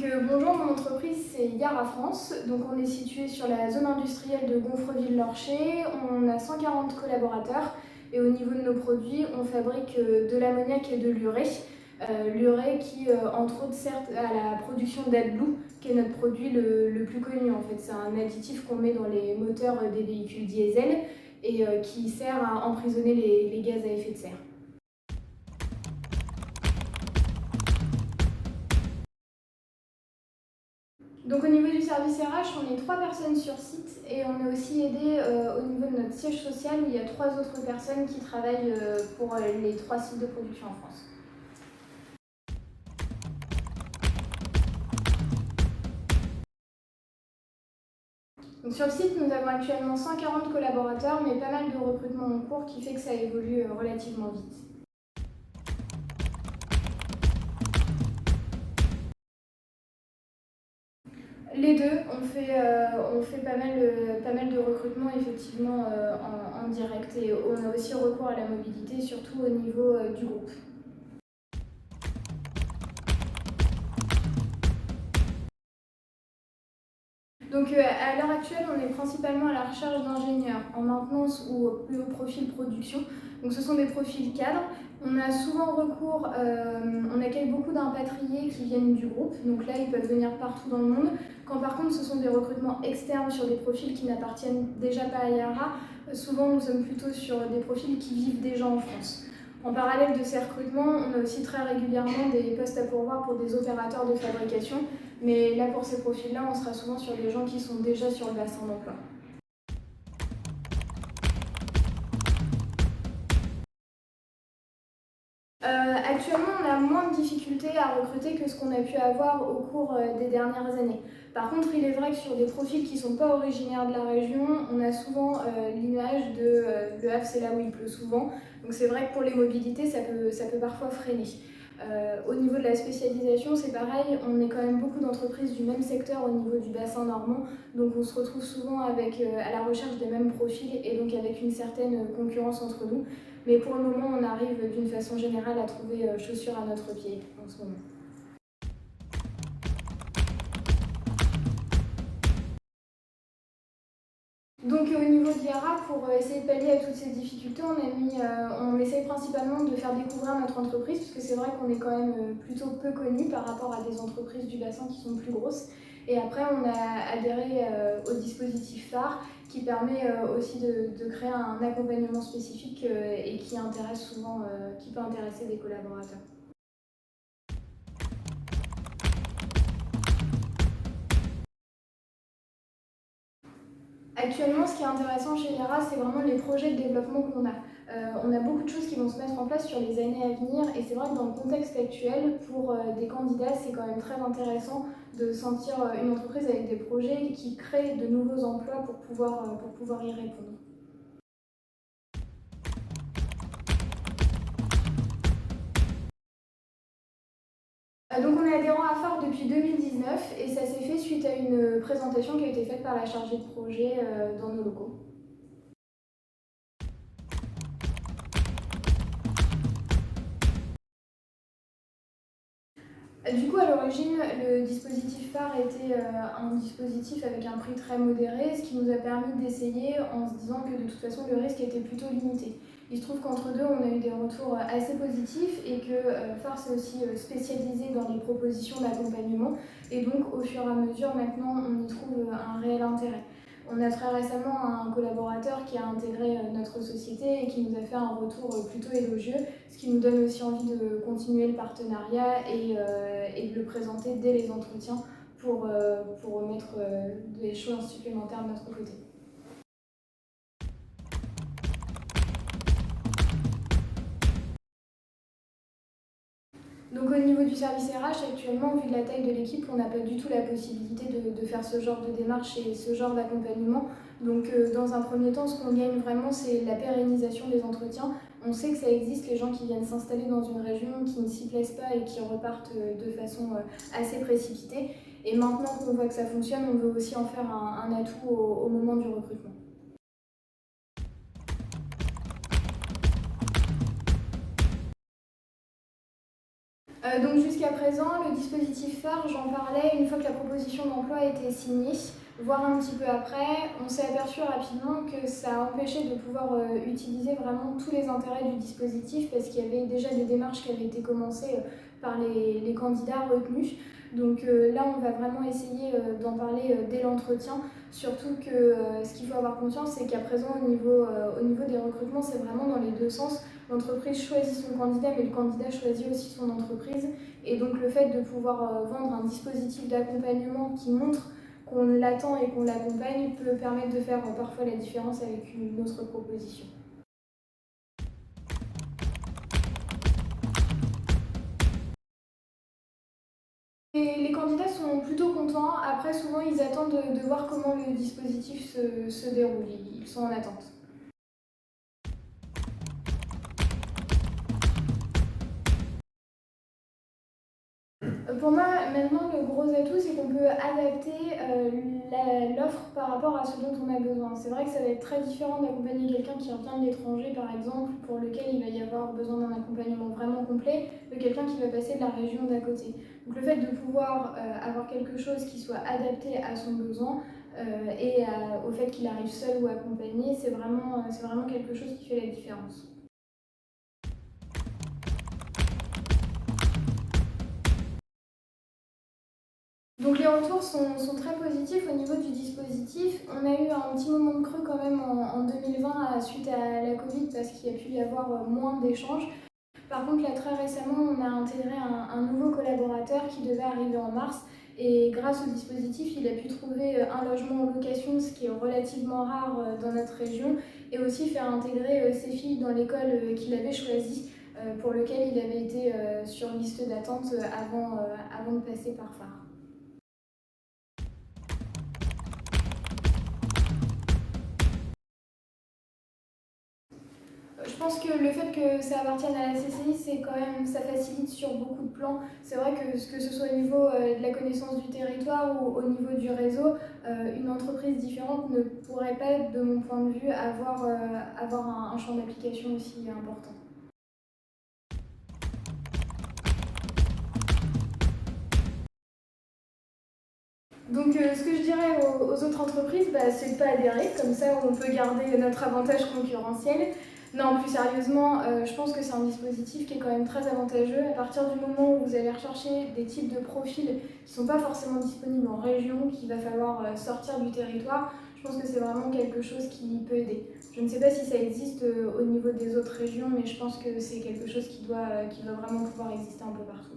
Bonjour, mon entreprise c'est Yara France. Donc on est situé sur la zone industrielle de Gonfreville-Lorcher. On a 140 collaborateurs et au niveau de nos produits, on fabrique de l'ammoniac et de l'urée. L'urée qui, entre autres, sert à la production d'AdBlue, qui est notre produit le plus connu en fait. C'est un additif qu'on met dans les moteurs des véhicules diesel et qui sert à emprisonner les gaz à effet de serre. Donc au niveau du service RH, on est 3 personnes sur site et on est aussi aidé au niveau de notre siège social où il y a 3 autres personnes qui travaillent pour les 3 sites de production en France. Donc sur le site, nous avons actuellement 140 collaborateurs, mais pas mal de recrutements en cours qui fait que ça évolue relativement vite. Les deux, on fait pas mal de recrutements effectivement en direct et on a aussi recours à la mobilité, surtout au niveau du groupe. Donc à l'heure actuelle, on est principalement à la recherche d'ingénieurs en maintenance ou plus haut profil production. Donc ce sont des profils cadres. On a souvent recours, on accueille beaucoup d'impatriés qui viennent du groupe. Donc là, ils peuvent venir partout dans le monde. Quand par contre, ce sont des recrutements externes sur des profils qui n'appartiennent déjà pas à Yara, souvent nous sommes plutôt sur des profils qui vivent déjà en France. En parallèle de ces recrutements, on a aussi très régulièrement des postes à pourvoir pour des opérateurs de fabrication. Mais là, pour ces profils-là, on sera souvent sur des gens qui sont déjà sur le bassin d'emploi. Actuellement, on a moins de difficultés à recruter que ce qu'on a pu avoir au cours des dernières années. Par contre, il est vrai que sur des profils qui ne sont pas originaires de la région, on a souvent l'image de Le Havre, c'est là où il pleut souvent. Donc c'est vrai que pour les mobilités, ça peut parfois freiner. Au niveau de la spécialisation, c'est pareil, on est quand même beaucoup d'entreprises du même secteur au niveau du bassin normand, donc on se retrouve souvent à la recherche des mêmes profils et donc avec une certaine concurrence entre nous. Mais pour le moment, on arrive d'une façon générale à trouver chaussures à notre pied en ce moment. Donc au niveau de Yara, pour essayer de pallier à toutes ces difficultés, on essaye principalement de faire découvrir notre entreprise, puisque c'est vrai qu'on est quand même plutôt peu connu par rapport à des entreprises du bassin qui sont plus grosses. Et après, on a adhéré au dispositif phare qui permet aussi de créer un accompagnement spécifique et qui intéresse souvent, qui peut intéresser des collaborateurs. Actuellement, ce qui est intéressant chez Yara, c'est vraiment les projets de développement qu'on a. On a beaucoup de choses qui vont se mettre en place sur les années à venir et c'est vrai que dans le contexte actuel, pour des candidats, c'est quand même très intéressant de sentir une entreprise avec des projets qui créent de nouveaux emplois pour pouvoir y répondre. Donc on est adhérent à phare depuis 2019 et ça s'est fait suite à une présentation qui a été faite par la chargée de projet dans nos locaux. Du coup, à l'origine, le dispositif phare était un dispositif avec un prix très modéré, ce qui nous a permis d'essayer en se disant que de toute façon le risque était plutôt limité. Il se trouve qu'entre deux, on a eu des retours assez positifs et que phare s'est aussi spécialisé dans les propositions d'accompagnement et donc au fur et à mesure maintenant on y trouve un réel intérêt. On a très récemment un collaborateur qui a intégré notre société et qui nous a fait un retour plutôt élogieux, ce qui nous donne aussi envie de continuer le partenariat et de le présenter dès les entretiens pour mettre des choses supplémentaires de notre côté. Donc au niveau du service RH, actuellement, vu de la taille de l'équipe, on n'a pas du tout la possibilité de faire ce genre de démarche et ce genre d'accompagnement. Donc dans un premier temps, ce qu'on gagne vraiment, c'est la pérennisation des entretiens. On sait que ça existe, les gens qui viennent s'installer dans une région, qui ne s'y plaisent pas et qui repartent de façon assez précipitée. Et maintenant qu'on voit que ça fonctionne, on veut aussi en faire un atout au moment du recrutement. Donc jusqu'à présent, le dispositif phare, j'en parlais une fois que la proposition d'emploi a été signée, voire un petit peu après, on s'est aperçu rapidement que ça a empêché de pouvoir utiliser vraiment tous les intérêts du dispositif parce qu'il y avait déjà des démarches qui avaient été commencées par les candidats retenus. Donc là, on va vraiment essayer d'en parler dès l'entretien, surtout que ce qu'il faut avoir conscience, c'est qu'à présent, au niveau des recrutements, c'est vraiment dans les deux sens. L'entreprise choisit son candidat, mais le candidat choisit aussi son entreprise. Et donc le fait de pouvoir vendre un dispositif d'accompagnement qui montre qu'on l'attend et qu'on l'accompagne peut permettre de faire parfois la différence avec une autre proposition. Les candidats sont plutôt contents. Après, souvent, ils attendent de voir comment le dispositif se déroule. Ils sont en attente. Pour moi, maintenant, le gros atout, c'est qu'on peut adapter l'offre par rapport à ce dont on a besoin. C'est vrai que ça va être très différent d'accompagner quelqu'un qui revient de l'étranger, par exemple, pour lequel il va y avoir besoin d'un accompagnement vraiment complet, de quelqu'un qui va passer de la région d'à côté. Donc le fait de pouvoir avoir quelque chose qui soit adapté à son besoin et au fait qu'il arrive seul ou accompagné, c'est vraiment quelque chose qui fait la différence. Donc les retours sont très positifs au niveau du dispositif. On a eu un petit moment de creux quand même en 2020 suite à la Covid parce qu'il y a pu y avoir moins d'échanges. Par contre là très récemment on a intégré un nouveau collaborateur qui devait arriver en mars et grâce au dispositif il a pu trouver un logement en location, ce qui est relativement rare dans notre région, et aussi faire intégrer ses filles dans l'école qu'il avait choisie pour lequel il avait été sur liste d'attente avant de passer par phare. Je pense que le fait que ça appartienne à la CCI, c'est quand même, ça facilite sur beaucoup de plans. C'est vrai que ce soit au niveau de la connaissance du territoire ou au niveau du réseau, une entreprise différente ne pourrait pas, de mon point de vue, avoir un champ d'application aussi important. Donc ce que je dirais aux autres entreprises, c'est de ne pas adhérer, comme ça on peut garder notre avantage concurrentiel. Non, plus sérieusement, je pense que c'est un dispositif qui est quand même très avantageux. À partir du moment où vous allez rechercher des types de profils qui ne sont pas forcément disponibles en région, qu'il va falloir sortir du territoire, je pense que c'est vraiment quelque chose qui peut aider. Je ne sais pas si ça existe au niveau des autres régions, mais je pense que c'est quelque chose qui doit vraiment pouvoir exister un peu partout.